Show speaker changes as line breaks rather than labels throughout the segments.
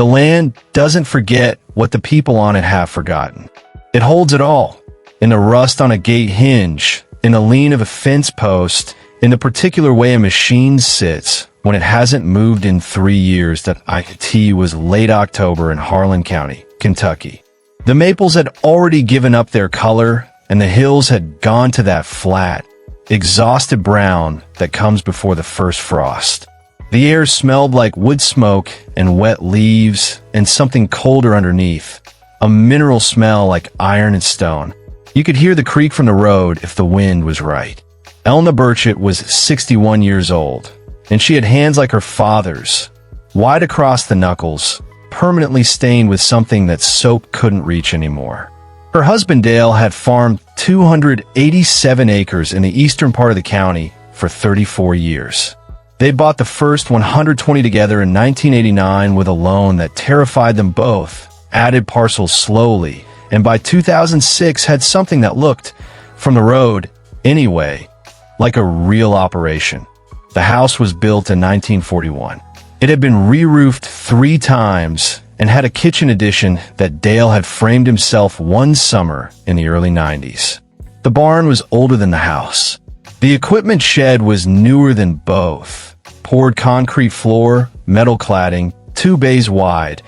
The land doesn't forget what the people on it have forgotten. It holds it all. In the rust on a gate hinge, in the lean of a fence post, in the particular way a machine sits when it hasn't moved in 3 years. That IT was late October in Harlan County, Kentucky. The maples had already given up their color, and the hills had gone to that flat, exhausted brown that comes before the first frost. The air smelled like wood smoke and wet leaves and something colder underneath, a mineral smell like iron and stone. You could hear the creak from the road if the wind was right. Elna Burchett was 61 years old, and she had hands like her father's, wide across the knuckles, permanently stained with something that soap couldn't reach anymore. Her husband Dale had farmed 287 acres in the eastern part of the county for 34 years. They bought the first 120 together in 1989 with a loan that terrified them both, added parcels slowly, and by 2006 had something that looked, from the road anyway, like a real operation. The house was built in 1941. It had been re-roofed 3 times and had a kitchen addition that Dale had framed himself one summer in the early 90s. The barn was older than the house. The equipment shed was newer than both. Poured concrete floor, metal cladding, 2 bays wide,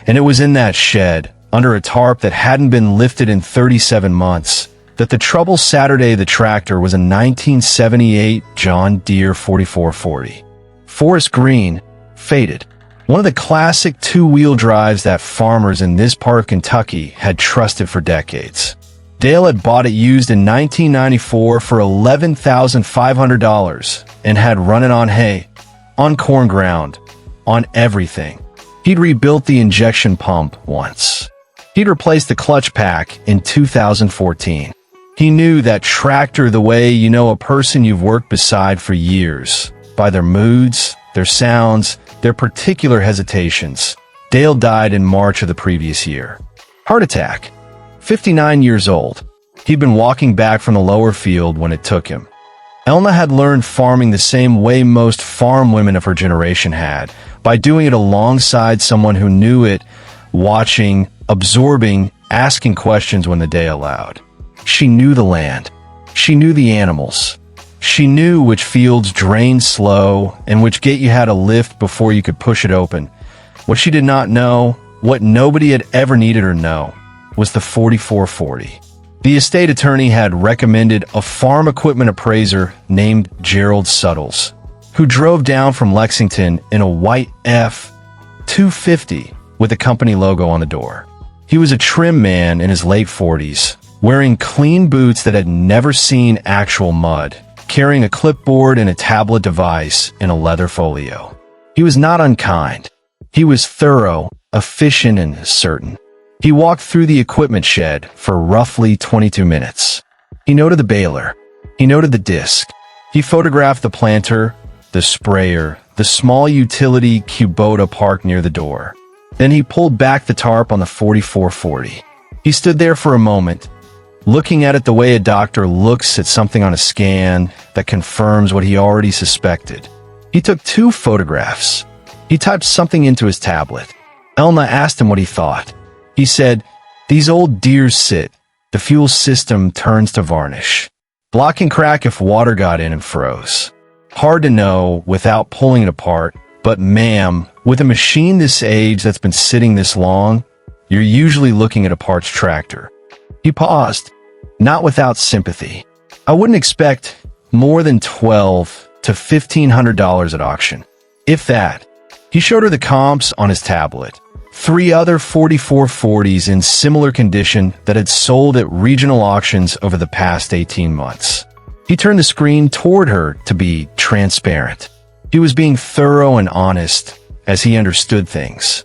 and it was in that shed, under a tarp that hadn't been lifted in 37 months, that the trouble Saturday the tractor was a 1978 John Deere 4440. Forest green, faded. One of the classic 2-wheel drives that farmers in this part of Kentucky had trusted for decades. Dale had bought it used in 1994 for $11,500 and had run it on hay, on corn ground, on everything. He'd rebuilt the injection pump once. He'd replaced the clutch pack in 2014. He knew that tractor the way you know a person you've worked beside for years, by their moods, their sounds, their particular hesitations. Dale died in March of the previous year. Heart attack. 59 years old. He'd been walking back from the lower field when it took him. Elna had learned farming the same way most farm women of her generation had, by doing it alongside someone who knew it, watching, absorbing, asking questions when the day allowed. She knew the land. She knew the animals. She knew which fields drained slow and which gate you had to lift before you could push it open. What she did not know, what nobody had ever needed her know, was the 4440. The estate attorney had recommended a farm equipment appraiser named Gerald Suttles, who drove down from Lexington in a white F-250 with a company logo on the door. He was a trim man in his late 40s, wearing clean boots that had never seen actual mud, carrying a clipboard and a tablet device in a leather folio. He was not unkind. He was thorough, efficient, and certain. He walked through the equipment shed for roughly 22 minutes. He noted the baler. He noted the disc. He photographed the planter, the sprayer, the small utility Kubota parked near the door. Then he pulled back the tarp on the 4440. He stood there for a moment, looking at it the way a doctor looks at something on a scan that confirms what he already suspected. He took 2 photographs. He typed something into his tablet. Elna asked him what he thought. He said, "These old Deeres sit. The fuel system turns to varnish. Block and crack if water got in and froze. Hard to know without pulling it apart, but ma'am, with a machine this age that's been sitting this long, you're usually looking at a parts tractor." He paused, not without sympathy. "I wouldn't expect more than $1,200 to $1,500 at auction. If that." He showed her the comps on his tablet. 3 other 4440s in similar condition that had sold at regional auctions over the past 18 months. He turned the screen toward her to be transparent. He was being thorough and honest as he understood things.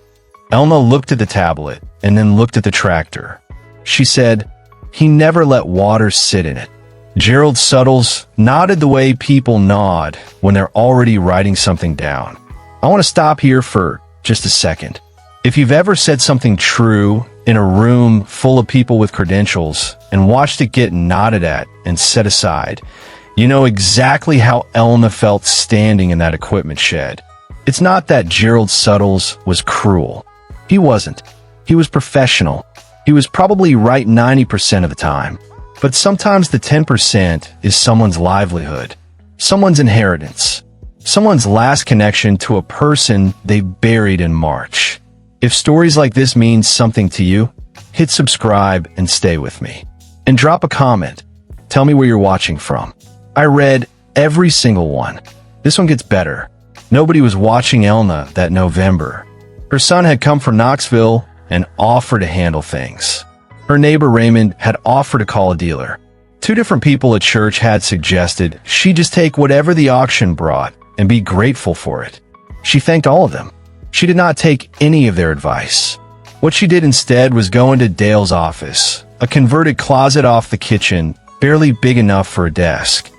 Elna looked at the tablet and then looked at the tractor. She said, "He never let water sit in it." Gerald Suttles nodded the way people nod when they're already writing something down. I want to stop here for just a second. If you've ever said something true in a room full of people with credentials and watched it get nodded at and set aside, you know exactly how Elna felt standing in that equipment shed. It's not that Gerald Suttles was cruel. He wasn't. He was professional. He was probably right 90% of the time. But sometimes the 10% is someone's livelihood, someone's inheritance, someone's last connection to a person they buried in March. If stories like this mean something to you, hit subscribe and stay with me. And drop a comment. Tell me where you're watching from. I read every single one. This one gets better. Nobody was watching Elna that November. Her son had come from Knoxville and offered to handle things. Her neighbor Raymond had offered to call a dealer. 2 different people at church had suggested she just take whatever the auction brought and be grateful for it. She thanked all of them. She did not take any of their advice. What she did instead was go into Dale's office, a converted closet off the kitchen, barely big enough for a desk,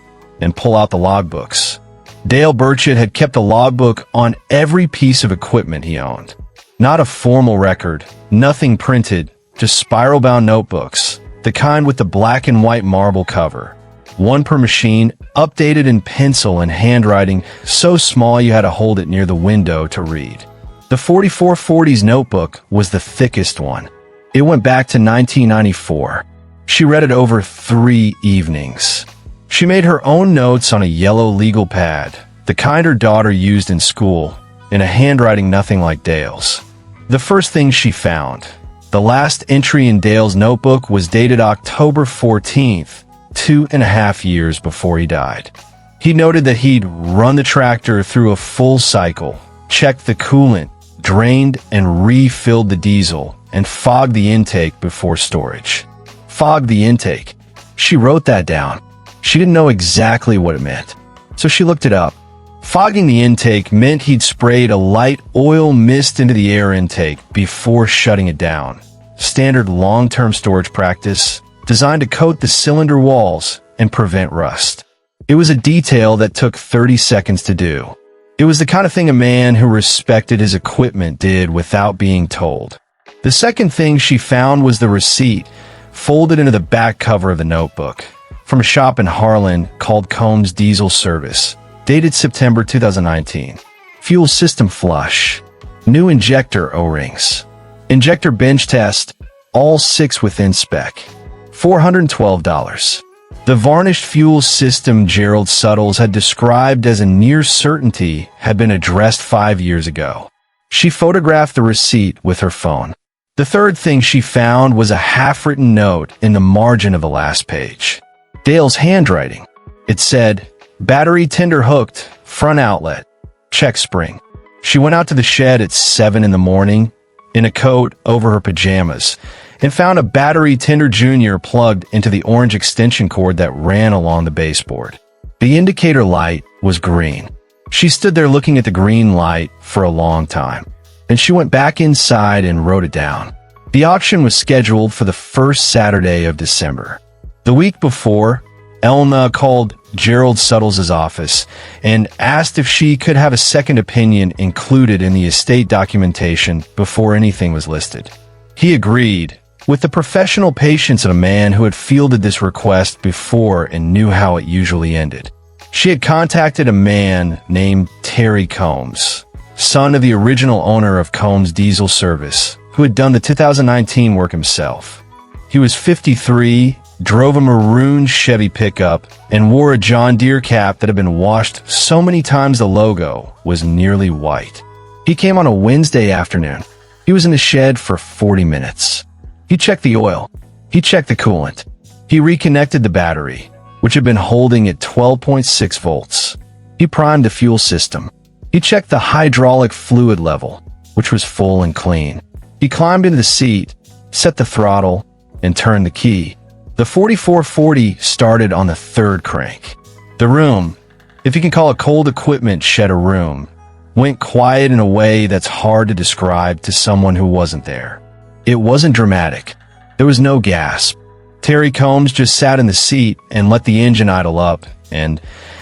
and pull out the logbooks. Dale Burchett had kept a logbook on every piece of equipment he owned. Not a formal record, nothing printed, just spiral-bound notebooks, the kind with the black and white marble cover. 1 per machine, updated in pencil and handwriting so small you had to hold it near the window to read. The 4440's notebook was the thickest one. It went back to 1994. She read it over 3 evenings. She made her own notes on a yellow legal pad, the kind her daughter used in school, in a handwriting nothing like Dale's. The first thing she found, the last entry in Dale's notebook, was dated October 14th, 2.5 years before he died. He noted that he'd run the tractor through a full cycle, checked the coolant, drained and refilled the diesel, and fogged the intake before storage. Fogged the intake. She wrote that down. She didn't know exactly what it meant, so she looked it up. Fogging the intake meant he'd sprayed a light oil mist into the air intake before shutting it down. Standard long-term storage practice designed to coat the cylinder walls and prevent rust. It was a detail that took 30 seconds to do. It was the kind of thing a man who respected his equipment did without being told. The second thing she found was the receipt, folded into the back cover of the notebook, from a shop in Harlan called Combs Diesel Service, dated September 2019. Fuel system flush. New injector O-rings. Injector bench test, all 6 within spec. $412. The varnished fuel system Gerald Suttles had described as a near certainty had been addressed 5 years ago. She photographed the receipt with her phone. The third thing she found was a half-written note in the margin of the last page. Dale's handwriting. It said, "Battery tender hooked, front outlet, check spring." She went out to the shed at 7 in the morning, in a coat over her pajamas, and found a battery tender junior plugged into the orange extension cord that ran along the baseboard. The indicator light was green. She stood there looking at the green light for a long time. Then she went back inside and wrote it down. The auction was scheduled for the first Saturday of December. The week before, Elna called Gerald Suttles' office and asked if she could have a second opinion included in the estate documentation before anything was listed. He agreed, with the professional patience of a man who had fielded this request before and knew how it usually ended. She had contacted a man named Terry Combs, son of the original owner of Combs Diesel Service, who had done the 2019 work himself. He was 53, drove a maroon Chevy pickup, and wore a John Deere cap that had been washed so many times the logo was nearly white. He came on a Wednesday afternoon. He was in the shed for 40 minutes. He checked the oil. He checked the coolant. He reconnected the battery, which had been holding at 12.6 volts. He primed the fuel system. He checked the hydraulic fluid level, which was full and clean. He climbed into the seat, set the throttle, and turned the key. The 4440 started on the 3rd crank. The room, if you can call a cold equipment shed a room, went quiet in a way that's hard to describe to someone who wasn't there. It wasn't dramatic. There was no gasp. Terry Combs just sat in the seat and let the engine idle up, and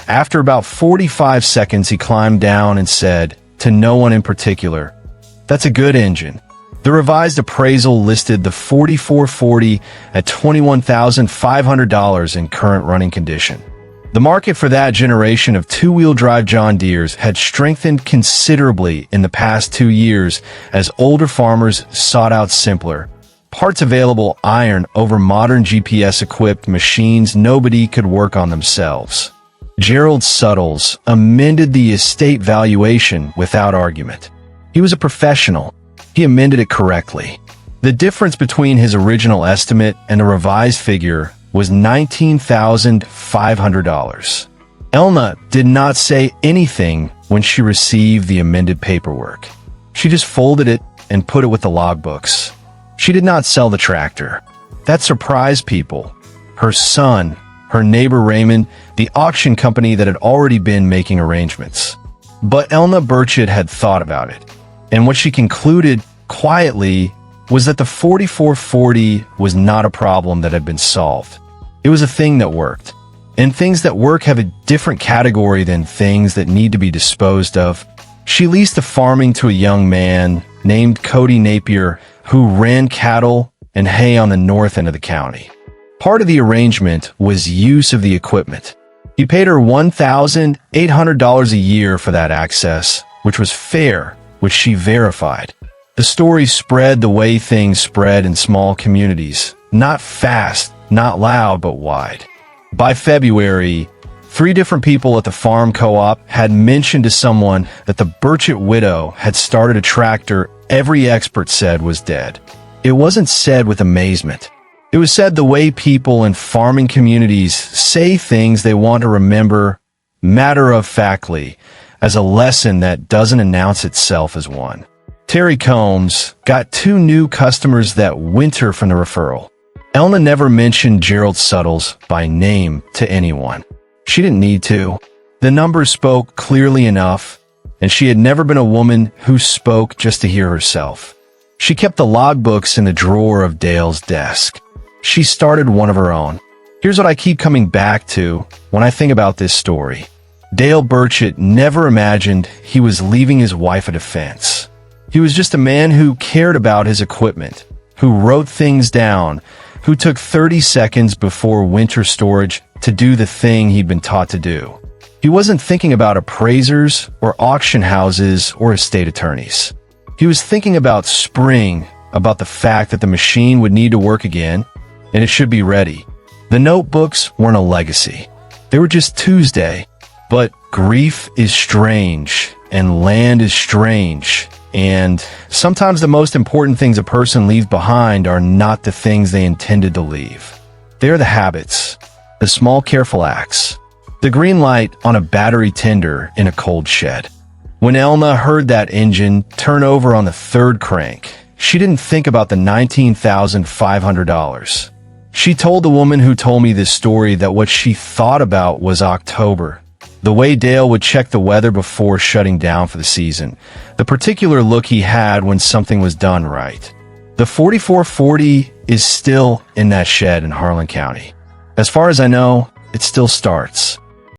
after about 45 seconds he climbed down and said, to no one in particular, "That's a good engine." The revised appraisal listed the 4440 at $21,500 in current running condition. The market for that generation of two-wheel drive John Deeres had strengthened considerably in the past 2 years as older farmers sought out simpler, parts-available iron over modern GPS-equipped machines nobody could work on themselves. Gerald Suttles amended the estate valuation without argument. He was a professional. He amended it correctly. The difference between his original estimate and the revised figure was $19,500. Elna did not say anything when she received the amended paperwork. She just folded it and put it with the logbooks. She did not sell the tractor. That surprised people. Her son, her neighbor Raymond, the auction company that had already been making arrangements. But Elna Burchett had thought about it, and what she concluded quietly was that the 4440 was not a problem that had been solved. It was a thing that worked. And things that work have a different category than things that need to be disposed of. She leased the farming to a young man named Cody Napier, who ran cattle and hay on the north end of the county. Part of the arrangement was use of the equipment. He paid her $1,800 a year for that access, which was fair, which she verified. The story spread the way things spread in small communities. Not fast, not loud, but wide. By February, 3 different people at the farm co-op had mentioned to someone that the Burchett widow had started a tractor every expert said was dead. It wasn't said with amazement. It was said the way people in farming communities say things they want to remember matter-of-factly, as a lesson that doesn't announce itself as one. Terry Combs got 2 new customers that winter from the referral. Elna never mentioned Gerald Suttles by name to anyone. She didn't need to. The numbers spoke clearly enough, and she had never been a woman who spoke just to hear herself. She kept the logbooks in the drawer of Dale's desk. She started one of her own. Here's what I keep coming back to when I think about this story. Dale Burchett never imagined he was leaving his wife a defense. He was just a man who cared about his equipment, who wrote things down, who took 30 seconds before winter storage to do the thing he'd been taught to do. He wasn't thinking about appraisers or auction houses or estate attorneys. He was thinking about spring, about the fact that the machine would need to work again, and it should be ready. The notebooks weren't a legacy. They were just Tuesday. But grief is strange, and land is strange, and sometimes the most important things a person leaves behind are not the things they intended to leave. They're the habits, the small careful acts, the green light on a battery tender in a cold shed. When Elna heard that engine turn over on the 3rd crank, she didn't think about the $19,500. She told the woman who told me this story that what she thought about was October. The way Dale would check the weather before shutting down for the season. The particular look he had when something was done right. The 4440 is still in that shed in Harlan County. As far as I know, it still starts.